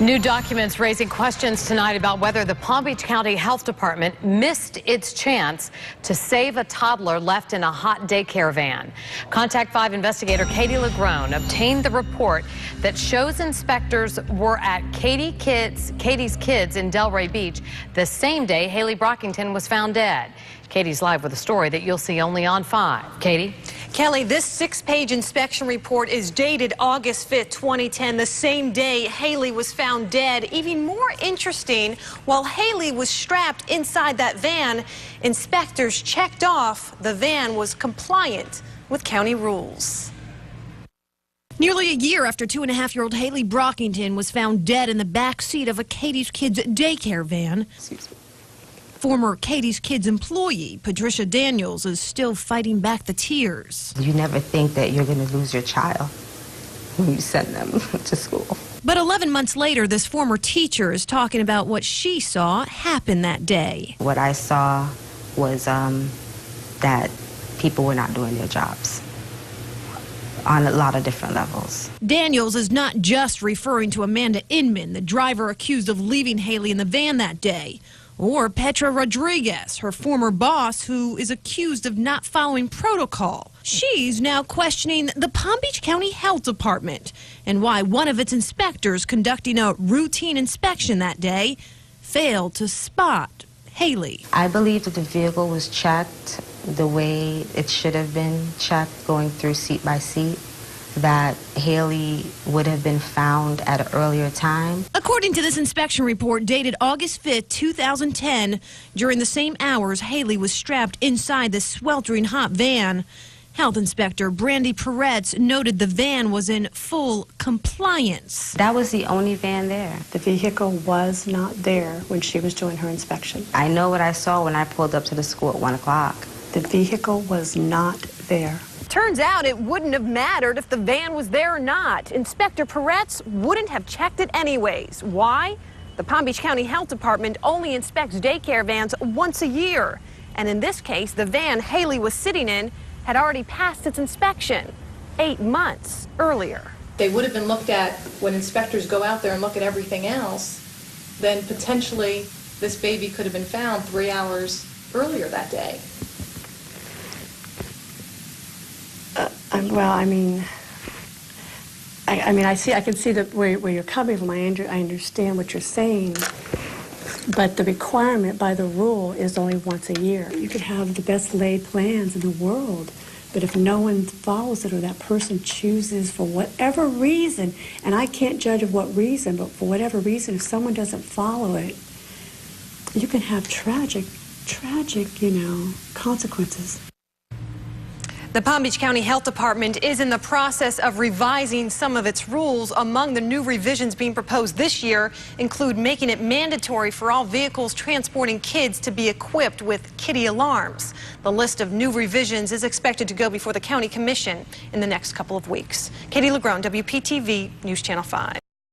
New documents raising questions tonight about whether the Palm Beach County Health Department missed its chance to save a toddler left in a hot daycare van. Contact 5 investigator Katie Legrone obtained the report that shows inspectors were at Katie's Kids in Delray Beach the same day Haley Brockington was found dead. Katie's live with a story that you'll see only on 5. Katie? Kelly, this 6-page inspection report is dated August 5th, 2010, the same day Haley was found dead. Even more interesting, while Haley was strapped inside that van, inspectors checked off the van was compliant with county rules. Nearly a year after 2.5-year-old Haley Brockington was found dead in the back seat of a Katie's Kids daycare van. Former Katie's Kids employee Patricia Daniels is still fighting back the tears. You never think that you're going to lose your child when you send them to school. But 11 months later, this former teacher is talking about what she saw happen that day. What I saw was that people were not doing their jobs on a lot of different levels. Daniels is not just referring to Amanda Inman, the driver accused of leaving Haley in the van that day, or Petra Rodriguez, her former boss, who is accused of not following protocol. She's now questioning the Palm Beach County Health Department and why one of its inspectors conducting a routine inspection that day failed to spot Haley. I believe that the vehicle was checked the way it should have been checked, going through seat by seat, that Haley would have been found at an earlier time. According to this inspection report dated August 5th, 2010, during the same hours Haley was strapped inside the sweltering hot van. Health Inspector Brandy Peretz noted the van was in full compliance. That was the only van there. The vehicle was not there when she was doing her inspection. I know what I saw when I pulled up to the school at 1 o'clock. The vehicle was not there. Turns out it wouldn't have mattered if the van was there or not. Inspector Peretz wouldn't have checked it anyways. Why? The Palm Beach County Health Department only inspects daycare vans once a year. And in this case, the van Haley was sitting in had already passed its inspection 8 months earlier. They would have been looked at when inspectors go out there and look at everything else. Then potentially this baby could have been found 3 hours earlier that day. Well, I can see where you're coming from. I understand what you're saying, but the requirement by the rule is only once a year. You could have the best laid plans in the world, but if no one follows it or that person chooses for whatever reason, and I can't judge of what reason, but for whatever reason, if someone doesn't follow it, you can have tragic, consequences. The Palm Beach County Health Department is in the process of revising some of its rules. Among the new revisions being proposed this year include making it mandatory for all vehicles transporting kids to be equipped with kiddie alarms. The list of new revisions is expected to go before the County Commission in the next couple of weeks. Katie Legrone, WPTV News Channel 5.